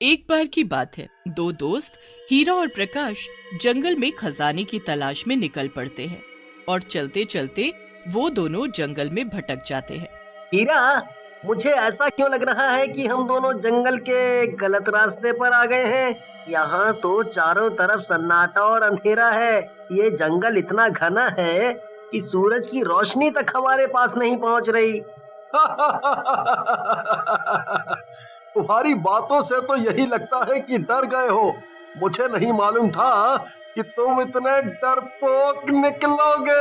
एक बार की बात है, दो दोस्त हीरा और प्रकाश जंगल में खजाने की तलाश में निकल पड़ते हैं और चलते चलते वो दोनों जंगल में भटक जाते हैं। हीरा, मुझे ऐसा क्यों लग रहा है कि हम दोनों जंगल के गलत रास्ते पर आ गए हैं। यहाँ तो चारों तरफ सन्नाटा और अंधेरा है। ये जंगल इतना घना है कि सूरज की रोशनी तक हमारे पास नहीं पहुँच रही। तुम्हारी बातों से तो यही लगता है कि डर गए हो। मुझे नहीं मालूम था कि तुम इतने डरपोक निकलोगे।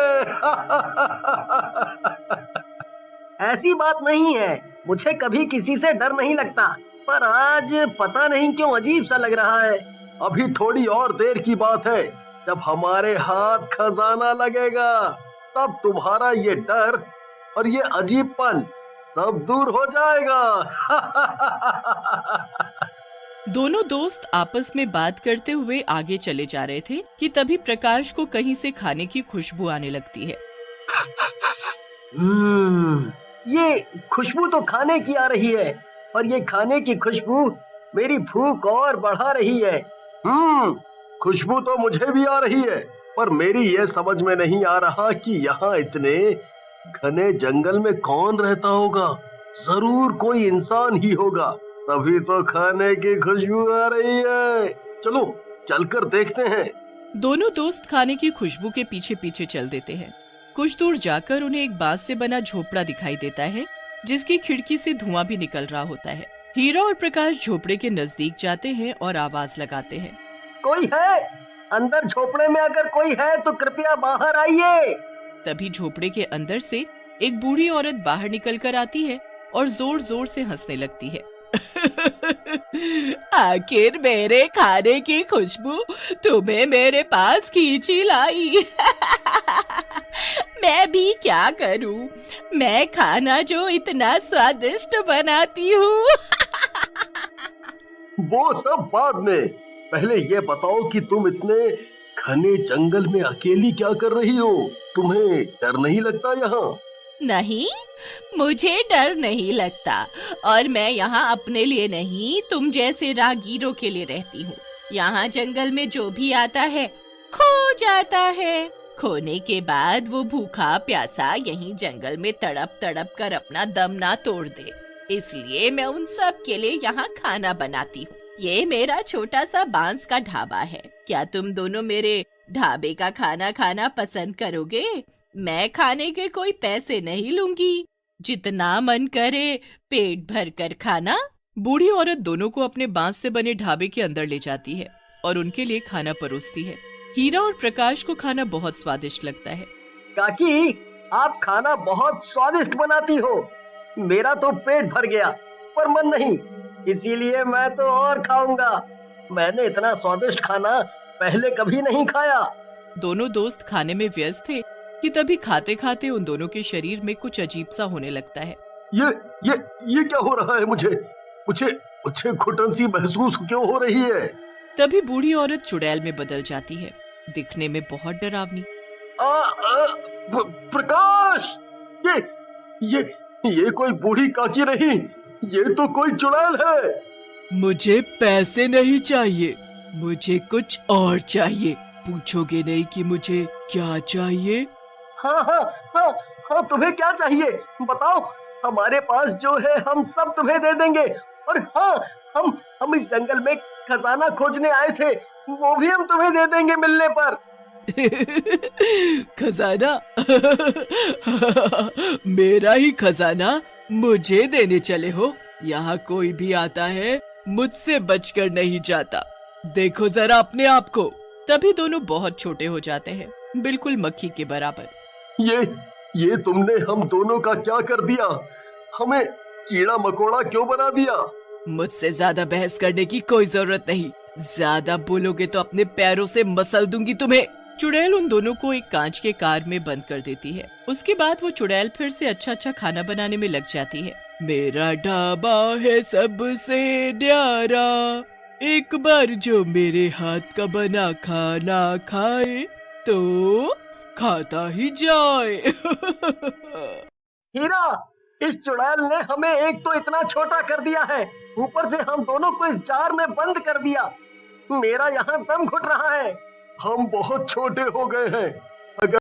ऐसी बात नहीं है, मुझे कभी किसी से डर नहीं लगता, पर आज पता नहीं क्यों अजीब सा लग रहा है। अभी थोड़ी और देर की बात है, जब हमारे हाथ खजाना लगेगा तब तुम्हारा ये डर और ये अजीबपन सब दूर हो जाएगा। दोनों दोस्त आपस में बात करते हुए आगे चले जा रहे थे कि तभी प्रकाश को कहीं से खाने की खुशबू आने लगती है। ये खुशबू तो खाने की आ रही है, और ये खाने की खुशबू मेरी भूख और बढ़ा रही है। खुशबू तो मुझे भी आ रही है, पर मेरी ये समझ में नहीं आ रहा कि यहाँ इतने घने जंगल में कौन रहता होगा। जरूर कोई इंसान ही होगा, तभी तो खाने की खुशबू आ रही है। चलो चलकर देखते हैं। दोनों दोस्त खाने की खुशबू के पीछे पीछे चल देते हैं। कुछ दूर जाकर उन्हें एक बांस से बना झोपड़ा दिखाई देता है, जिसकी खिड़की से धुआं भी निकल रहा होता है। हीरा और प्रकाश झोपड़े के नजदीक जाते हैं और आवाज लगाते हैं, कोई है? अंदर झोपड़े में अगर कोई है तो कृपया बाहर आइए। तभी झोपड़े के अंदर से एक बूढ़ी औरत बाहर निकल कर आती है और जोर जोर से हंसने लगती है। आखिर मेरे खाने की खुशबू तुम्हें मेरे पास खींची लाई। मैं भी क्या करूं, मैं खाना जो इतना स्वादिष्ट बनाती हूँ। वो सब बाद में, पहले ये बताओ कि तुम इतने घने जंगल में अकेली क्या कर रही हो? तुम्हें डर नहीं लगता यहाँ? नहीं, मुझे डर नहीं लगता, और मैं यहाँ अपने लिए नहीं, तुम जैसे राहगीरों के लिए रहती हूँ। यहाँ जंगल में जो भी आता है खो जाता है। खोने के बाद वो भूखा प्यासा यहीं जंगल में तड़प तड़प कर अपना दम ना तोड़ दे, इसलिए मैं उन सब के लिए यहाँ खाना बनाती हूँ। ये मेरा छोटा सा बांस का ढाबा है। क्या तुम दोनों मेरे ढाबे का खाना खाना पसंद करोगे? मैं खाने के कोई पैसे नहीं लूंगी, जितना मन करे पेट भर कर खाना। बूढ़ी औरत दोनों को अपने बांस से बने ढाबे के अंदर ले जाती है और उनके लिए खाना परोसती है। हीरा और प्रकाश को खाना बहुत स्वादिष्ट लगता है। काकी, आप खाना बहुत स्वादिष्ट बनाती हो। मेरा तो पेट भर गया, पर मन नहीं, इसीलिए मैं तो और खाऊंगा। मैंने इतना स्वादिष्ट खाना पहले कभी नहीं खाया। दोनों दोस्त खाने में व्यस्त थे कि तभी खाते खाते उन दोनों के शरीर में कुछ अजीब सा होने लगता है। ये क्या हो रहा है? मुझे घुटन सी महसूस क्यों हो रही है? तभी बूढ़ी औरत चुड़ैल में बदल जाती है, दिखने में बहुत डरावनी। प्रकाश, ये कोई बूढ़ी काकी नहीं, ये तो कोई चुड़ैल है। मुझे पैसे नहीं चाहिए, मुझे कुछ और चाहिए। पूछोगे नहीं कि मुझे क्या चाहिए? हाँ हाँ हाँ हाँ, तुम्हें क्या चाहिए बताओ। हमारे पास जो है हम सब तुम्हें दे देंगे। और हाँ, हम इस जंगल में खजाना खोजने आए थे, वो भी हम तुम्हें दे देंगे मिलने पर। खजाना? मेरा ही खजाना मुझे देने चले हो? यहाँ कोई भी आता है मुझसे बचकर नहीं जाता। देखो जरा अपने आप को। तभी दोनों बहुत छोटे हो जाते हैं, बिल्कुल मक्खी के बराबर। ये तुमने हम दोनों का क्या कर दिया? हमें कीड़ा मकोड़ा क्यों बना दिया? मुझसे ज्यादा बहस करने की कोई जरूरत नहीं। ज्यादा बोलोगे तो अपने पैरों से मसल दूंगी तुम्हें। चुड़ैल उन दोनों को एक कांच के कार में बंद कर देती है। उसके बाद वो चुड़ैल फिर से अच्छा खाना बनाने में लग जाती है। मेरा ढाबा है सबसे न्यारा, एक बार जो मेरे हाथ का बना खाना खाए तो खाता ही जाए। हीरा, इस चुड़ैल ने हमें एक तो इतना छोटा कर दिया है, ऊपर से हम दोनों को इस जार में बंद कर दिया। मेरा यहाँ दम घुट रहा है। हम बहुत छोटे हो गए हैं।